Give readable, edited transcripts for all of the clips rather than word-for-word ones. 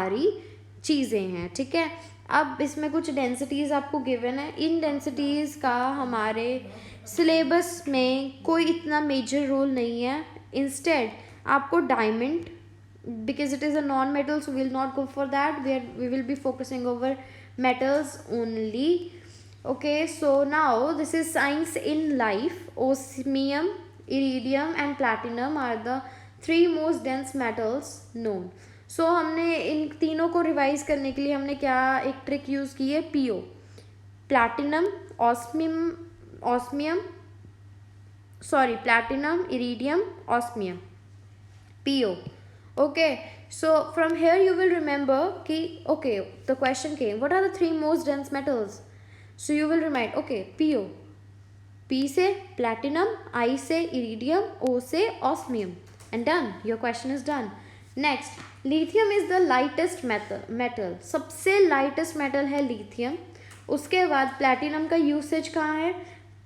सारी चीज़ें हैं, ठीक है। अब इसमें कुछ डेंसिटीज़ आपको गिवन है, इन डेंसिटीज़ का हमारे सिलेबस में कोई इतना मेजर रोल नहीं है। इंस्टेड आपको diamond, because it is a non-metal, so we will not go for that. We will be focusing over metals only. Okay, so now this is science in life. Osmium, iridium and platinum are the three most dense metals known. So हमने इन तीनों को revise करने के लिए हमने क्या एक trick use की है, PO, platinum, platinum, iridium, osmium, PO. Okay, so from here you will remember कि okay, the question came, what are the three most dense metals? So you will remind, okay, PO, P से platinum, I से iridium, O से osmium, and done. Your question is done. Next, lithium is the lightest metal. सबसे lightest metal है lithium. उसके बाद platinum का usage कहाँ है?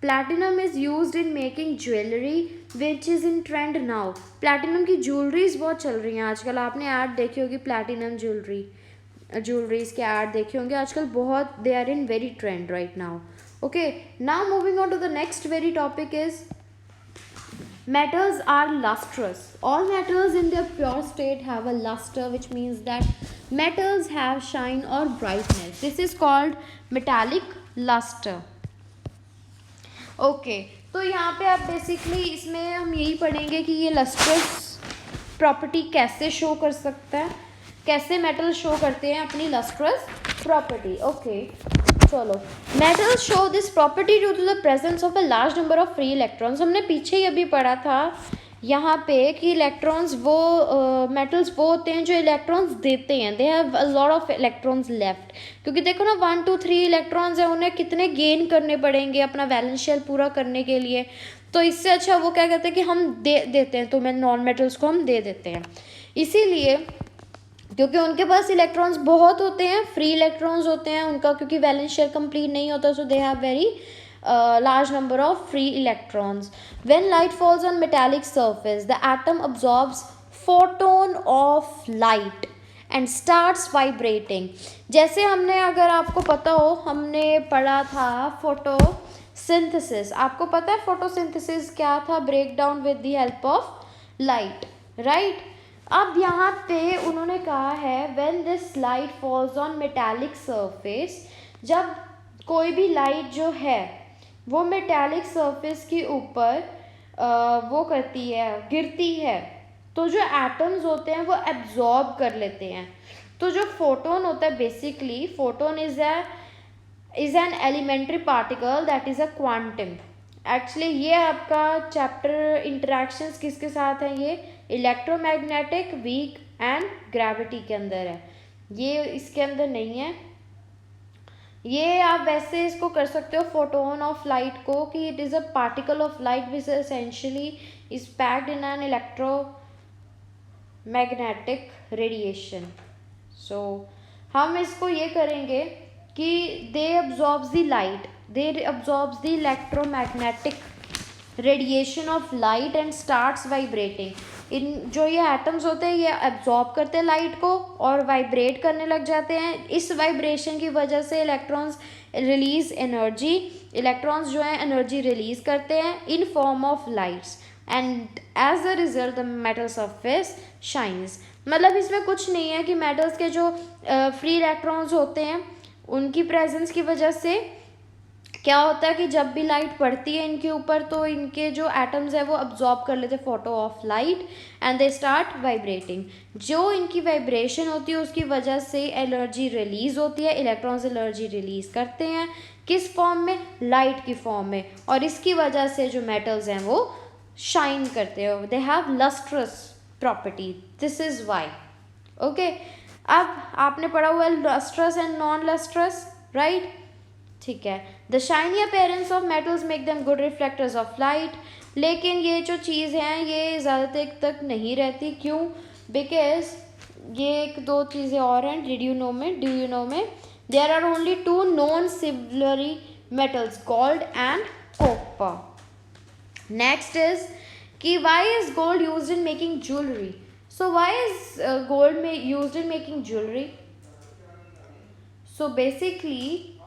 Platinum is used in making jewelry which is in trend now. Platinum की jewelleries बहुत चल रही हैं आजकल. आपने ऐड देखी होगी platinum ज्वेलरीज के ऐड देखे होंगे आजकल बहुत. they are in very trend right now. Okay, now moving on to the next very topic is metals are lustrous. All metals in their pure state have a luster, which means that metals have shine or brightness. This is called metallic luster. Okay, तो यहाँ पे आप basically इसमें हम यही पढ़ेंगे कि ये लस्ट्रस प्रॉपर्टी कैसे शो कर सकता है, कैसे मेटल शो करते हैं अपनी लस्ट्रस प्रॉपर्टी. ओके, चलो. Metals show this property due to the presence of a large number of free electrons. हमने पीछे ही अभी पढ़ा था यहाँ पे कि इलेक्ट्रॉन्स वो मेटल्स वो होते हैं जो इलेक्ट्रॉन्स देते हैं. They have a lot of electrons left. क्योंकि देखो ना 1 2 3 इलेक्ट्रॉन्स हैं, उन्हें कितने गेन करने पड़ेंगे अपना वैलेंस शेल पूरा करने के लिए. तो इससे अच्छा वो क्या कहते हैं कि हम देते हैं, तो मैं नॉन मेटल्स को हम दे देते हैं. इसीलिए क्योंकि उनके पास इलेक्ट्रॉन्स बहुत होते हैं, फ्री इलेक्ट्रॉन्स होते हैं उनका, क्योंकि वैलेंस शेल कंप्लीट नहीं होता. So they have very large number of free electrons. When light falls on metallic surface, the atom absorbs photon of light and starts vibrating. जैसे हमने, अगर आपको पता हो, हमने पढ़ा था फोटोसिंथेसिस. आपको पता है फोटोसिंथेसिस क्या था? Break down with the help of light, right. अब यहाँ पे उन्होंने कहा है when this light falls on metallic surface, जब कोई भी लाइट जो है वो मेटालिक सरफेस के ऊपर वो करती है, गिरती है, तो जो एटम्स होते हैं वो एब्जॉर्ब कर लेते हैं. तो जो फोटोन होता है, basically photon is an elementary particle that is a quantum. Actually ये आपका चैप्टर इंटरेक्शंस किसके साथ है? ये इलेक्ट्रोमैग्नेटिक, वीक एंड ग्रेविटी के अंदर है. ये इसके अंदर नहीं है. ये आप वैसे इसको कर सकते हो फोटोन ऑफ लाइट को कि it is a particle of light which essentially is packed in an electromagnetic radiation. So हम इसको ये करेंगे कि they absorbs the light, they absorbs the electromagnetic radiation of light and starts vibrating. इन जो ये एटम्स होते हैं ये एब्जॉर्ब करते हैं लाइट को और वाइब्रेट करने लग जाते हैं. इस वाइब्रेशन की वजह से इलेक्ट्रॉन्स रिलीज एनर्जी, इलेक्ट्रॉन्स जो है एनर्जी रिलीज करते हैं in form of lights and as a result the metal surface shines. मतलब इसमें कुछ नहीं है कि मेटल्स के जो फ्री इलेक्ट्रॉन्स होते हैं उनकी प्रेजेंस की वजह से क्या होता है कि जब भी लाइट पड़ती है इनके ऊपर तो इनके जो एटम्स है वो अब्जॉर्ब कर लेते हैं photo of light and they start vibrating. जो इनकी वाइब्रेशन होती है उसकी वजह से एनर्जी रिलीज होती है, इलेक्ट्रॉन्स एनर्जी रिलीज करते हैं किस फॉर्म में? लाइट की फॉर्म में. और इसकी वजह से जो मेटल्स हैं वो शाइन करते हैं, they have lustrous property. This is why. Okay, अब आपने पढ़ा हुआ है lustrous and non lustrous, right? ठीक है. The shiny appearance of metals make them good reflectors of light. लेकिन ये जो चीज़ हैं ये ज़्यादा देर तक नहीं रहती. क्यों? बिकॉज ये एक दो चीज़ें और हैं. डू यू नो में there are only 2 non similarly metals, gold and copper. Next is कि why is gold use in making jewellery. So why is gold used in making jewelry? So basically,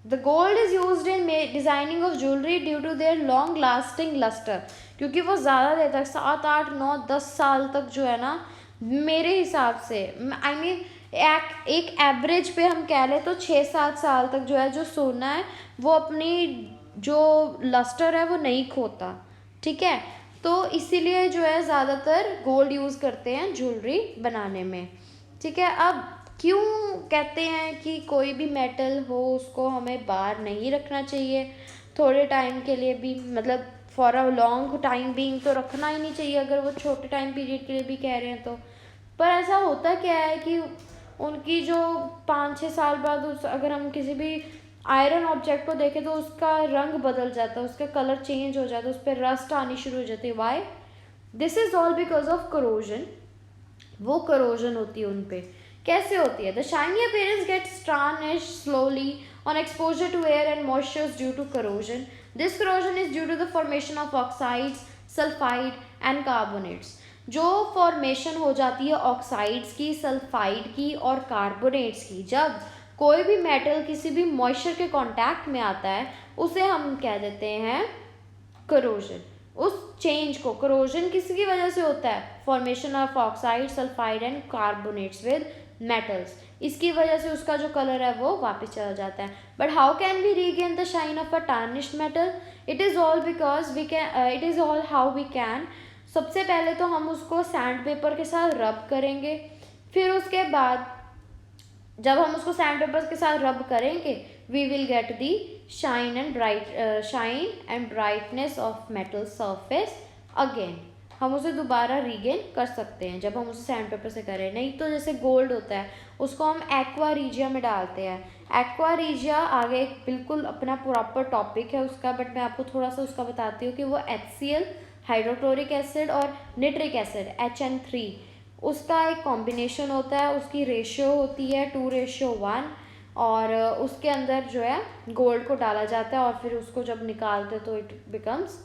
the gold is used in designing of jewelry due to their long lasting luster, क्योंकि वो ज़्यादा देर तक 7, 8, 9, 10 साल तक जो है ना, मेरे हिसाब से आई मीन एक एवरेज पे हम कह लें तो 6-7 साल तक जो है जो सोना है वो अपनी जो लस्टर है वो नहीं खोता, ठीक है। तो इसीलिए जो है ज़्यादातर गोल्ड यूज़ करते हैं ज्वेलरी बनाने में, ठीक है। अब क्यों कहते हैं कि कोई भी मेटल हो उसको हमें बाहर नहीं रखना चाहिए थोड़े टाइम के लिए भी, मतलब for a long time being तो रखना ही नहीं चाहिए अगर वो छोटे टाइम पीरियड के लिए भी कह रहे हैं तो। पर ऐसा होता क्या है कि उनकी जो 5-6 साल बाद अगर हम किसी भी आयरन ऑब्जेक्ट को देखें तो उसका रंग बदल जाता है, उसका कलर चेंज हो जाता है, उस पर रस्ट आनी शुरू हो जाती है। Why? This is all because of corrosion. वो करोजन होती है उन पे। कैसे होती है? द शाइनी अपीयरेंस गेट्स tarnished slowly on exposure to air and moisture due to corrosion. This corrosion is due to the formation of oxides, sulfide and carbonates. जो फॉर्मेशन हो जाती है ऑक्साइड्स की, सल्फाइड की और कार्बोनेट्स की, जब कोई भी मेटल किसी भी मॉइस्चर के कांटेक्ट में आता है उसे हम कह देते हैं करोजन। उस चेंज को, करोजन किसकी वजह से होता है? Formation of oxide, sulphide and carbonates with metals. इसकी वजह से उसका जो कलर है वो वापस चला जाता है। But how can we regain the shine of a tarnished metal? It is all because we can, it is all how we can. सबसे पहले तो हम उसको सैंड पेपर के साथ रब करेंगे, फिर उसके बाद जब हम उसको सैंड पेपर के साथ रब करेंगे we will get the shine and brightness of metal surface again. हम उसे दोबारा रीगेन कर सकते हैं जब हम उसे सैंड पेपर से करें। नहीं तो जैसे गोल्ड होता है उसको हम एक्वा रीजिया में डालते हैं। एक्वा रीजिया आगे बिल्कुल अपना प्रॉपर टॉपिक है उसका, बट मैं आपको थोड़ा सा उसका बताती हूँ कि वो HCl, हाइड्रोक्लोरिक एसिड और निट्रिक एसिड HN3, उसका एक कॉम्बिनेशन होता है। उसकी रेशियो होती है 2:1 और उसके अंदर जो है गोल्ड को डाला जाता है और फिर उसको जब निकालते तो it becomes,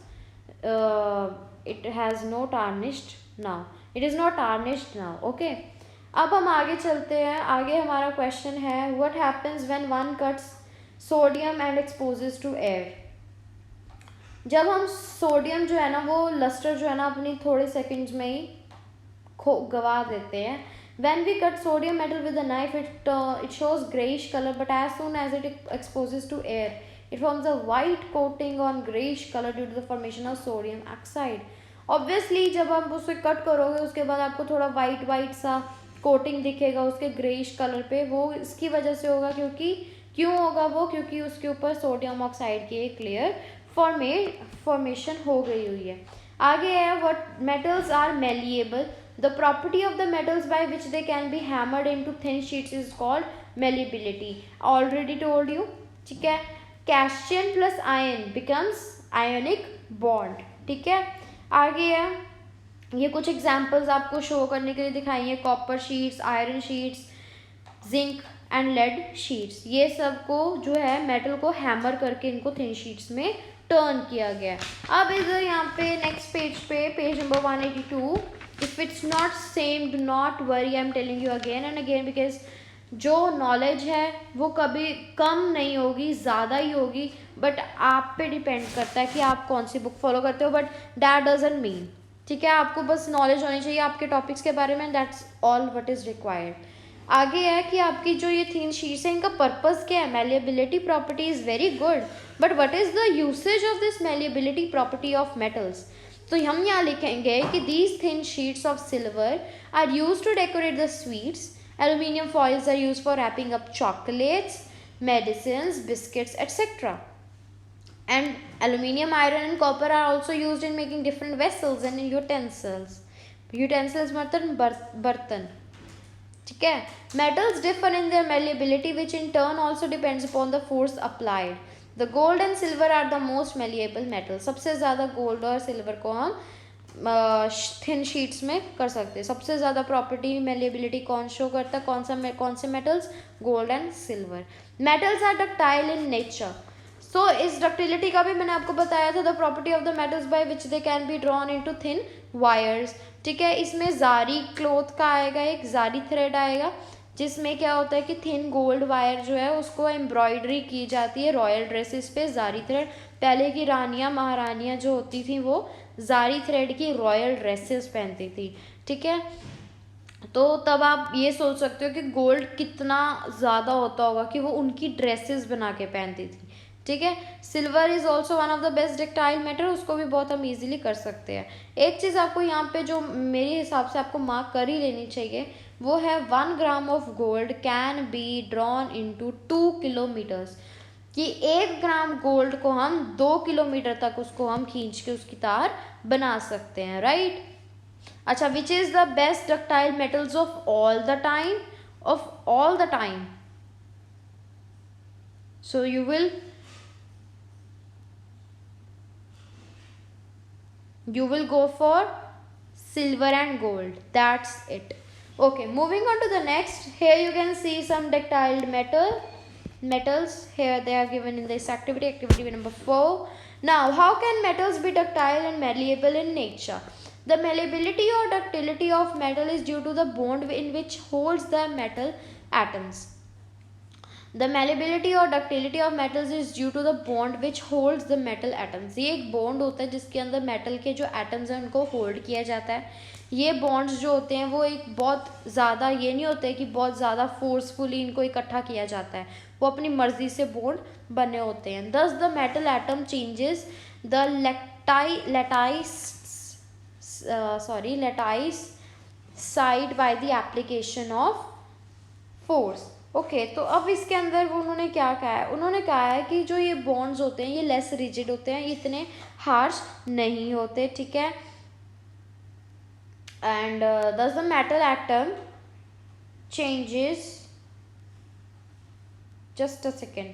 it has no tarnished now, it is not tarnished now. Okay, अब हम आगे चलते हैं। आगे हमारा क्वेश्चन है what happens when one cuts sodium and exposes to air. जब हम सोडियम जो है ना वो लस्टर जो है ना अपनी थोड़े सेकंड्स में ही गवा देते हैं। When we cut sodium metal with a knife, it shows grayish color, but as soon as it exposes to air, it forms a white coating on grayish color due to the formation of sodium oxide. Obviously, जब आप उसे cut करोगे उसके बाद आपको थोड़ा white सा coating दिखेगा उसके ग्रेइश कलर पे। वो इसकी वजह से होगा क्यों होगा वो? क्योंकि उसके ऊपर सोडियम ऑक्साइड की एक लेयर फॉर्मेशन हो गई हुई है। आगे है what metals are malleable. The property of the metals by which they can be hammered into thin sheets is called malleability. Already told you, ठीक है। Cation plus ion becomes ionic bond, ठीक है। आगे है, ये कुछ एग्जांपल्स आपको show करने के लिए दिखाई है। Copper sheets, iron sheets, zinc and lead sheets, ये सब को जो है मेटल को हैमर करके इनको थिन शीट्स में टर्न किया गया। अब इधर यहाँ पे नेक्स्ट पेज पे, page number 182, if it's not same do not worry, I'm telling you again and again because जो नॉलेज है वो कभी कम नहीं होगी, ज़्यादा ही होगी, बट आप पे डिपेंड करता है कि आप कौन सी बुक फॉलो करते हो। बट दैट डजंट मीन, ठीक है, आपको बस नॉलेज होनी चाहिए आपके टॉपिक्स के बारे में, that's all what is required. आगे है कि आपकी जो ये 3 शीट्स हैं इनका पर्पस क्या है? Malleability property is very good, but what is the usage of this malleability property of metals? तो हम यहाँ लिखेंगे कि these thin sheets of silver are use to decorate the sweets, aluminium foils are use for wrapping up chocolates, medicines, biscuits, etc. And aluminium, iron and copper are also used in making different vessels and utensils. Utensils मतलब बर्तन, ठीक है। Metals differ in their malleability, which in turn also depends upon the force applied. The gold and silver are the most malleable metals. सबसे ज़्यादा gold और silver को हम thin sheets में कर सकते हैं। सबसे ज़्यादा प्रॉपर्टी मेलिएबिलिटी कौन शो करता है? कौन से metals? Gold and silver. Metals are ductile in nature, so इस डक्टिलिटी का भी मैंने आपको बताया था, the property of the metals by which they can be drawn into thin wires, ठीक है। इसमें जारी क्लॉथ का आएगा, एक जारी थ्रेड आएगा, जिसमें क्या होता है कि थिन गोल्ड वायर जो है उसको एम्ब्रॉयडरी की जाती है रॉयल ड्रेसेस पे, जारी थ्रेड। पहले की रानियाँ महारानियाँ जो होती थी वो जारी थ्रेड की रॉयल ड्रेसेस पहनती थी, ठीक है। तो तब आप ये सोच सकते हो कि गोल्ड कितना ज़्यादा होता होगा कि वो उनकी ड्रेसेस बना के पहनती थी, ठीक है। Silver is also one of the best ductile metal, उसको भी बहुत हम इजीली कर सकते हैं। एक चीज़ आपको यहाँ पे जो मेरे हिसाब से आपको मार्क कर ही लेनी चाहिए, वो है 1 gram of gold can be drawn into 2 kilometres, कि 1 ग्राम गोल्ड को हम 2 किलोमीटर तक उसको हम खींच के उसकी तार बना सकते हैं, राइट। अच्छा, which is the best ductile metals of all the time, of all the time, so you will go for silver and gold, that's it. Okay, moving on to the next. Here you can see some ductile metals. Here they are given in this activity number 4. Now, how can metals be ductile and malleable in nature? The malleability or ductility of metal is due to the bond in which holds the metal atoms. The malleability और ductility of metals is due to the bond which holds the metal atoms. ये एक bond होता है जिसके अंदर metal के जो atoms हैं उनको hold किया जाता है। ये bonds जो होते हैं वो एक बहुत ज़्यादा ये नहीं होते कि बहुत ज़्यादा forcefully इनको इकट्ठा किया जाता है, वो अपनी मर्जी से bond बने होते हैं। Thus the metal atom changes the lattice side by the application of force. Okay तो अब इसके अंदर वो उन्होंने क्या कहा है, उन्होंने कहा है कि जो ये बॉन्ड्स होते हैं ये लेस रिजिड होते हैं, इतने हार्श नहीं होते, ठीक है। And thus the metal atom changes, just a second,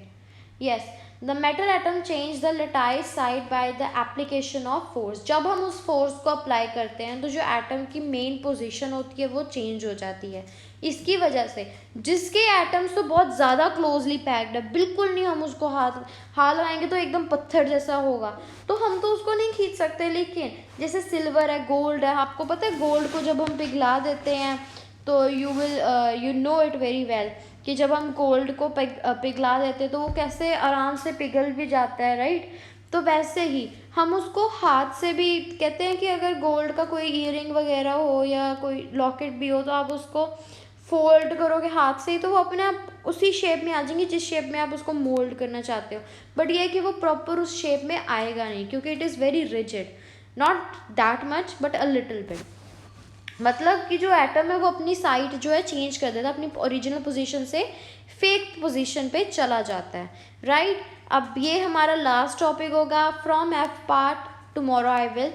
yes, the metal atom change the lattice side by the application of force. जब हम उस फोर्स को अप्लाई करते हैं तो जो एटम की मेन पोजीशन होती है वो चेंज हो जाती है। इसकी वजह से जिसके एटम्स तो बहुत ज़्यादा क्लोजली पैक्ड है, बिल्कुल नहीं हम उसको हाथ लगाएंगे तो एकदम पत्थर जैसा होगा, तो हम तो उसको नहीं खींच सकते। लेकिन जैसे सिल्वर है, गोल्ड है, आपको पता है गोल्ड को जब हम पिघला देते हैं तो you know it very well कि जब हम गोल्ड को पिघला देते हैं तो वो कैसे आराम से पिघल भी जाता है, राइट। तो वैसे ही हम उसको हाथ से भी, कहते हैं कि अगर गोल्ड का कोई ईयरिंग वगैरह हो या कोई लॉकेट भी हो तो आप उसको फोल्ड करोगे हाथ से ही तो वो अपने आप उसी शेप में आ जाएंगी जिस शेप में आप उसको मोल्ड करना चाहते हो। बट ये है कि वो प्रॉपर उस शेप में आएगा नहीं क्योंकि it is very rigid, not that much but a little bit. मतलब कि जो एटम है वो अपनी साइड जो है चेंज कर देता है, अपनी ओरिजिनल पोजीशन से फेक पोजीशन पे चला जाता है, राइट। अब ये हमारा लास्ट टॉपिक होगा from F part, tomorrow I will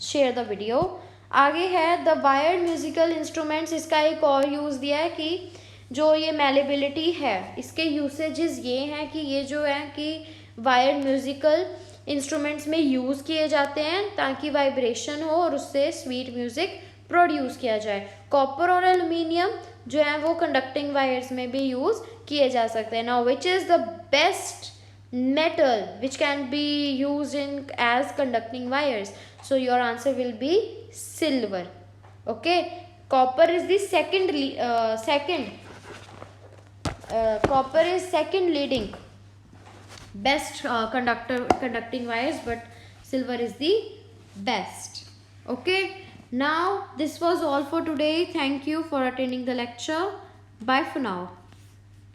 share the video. आगे है द वायर्ड म्यूजिकल इंस्ट्रूमेंट्स, इसका एक और यूज़ दिया है कि जो ये मैलेबिलिटी है इसके यूसेजेस ये हैं कि ये जो है कि वायर्ड म्यूजिकल इंस्ट्रूमेंट्स में यूज़ किए जाते हैं ताकि वाइब्रेशन हो और उससे स्वीट म्यूज़िक प्रोड्यूस किया जाए। कॉपर और एल्युमिनियम जो है वो कंडक्टिंग वायर्स में भी यूज़ किए जा सकते हैं। Now which is the best metal which can be used in as conducting wires? So your answer will be silver. Okay, copper is the copper is second leading best conducting wires, but silver is the best. Okay, now this was all for today. Thank you for attending the lecture. Bye for now.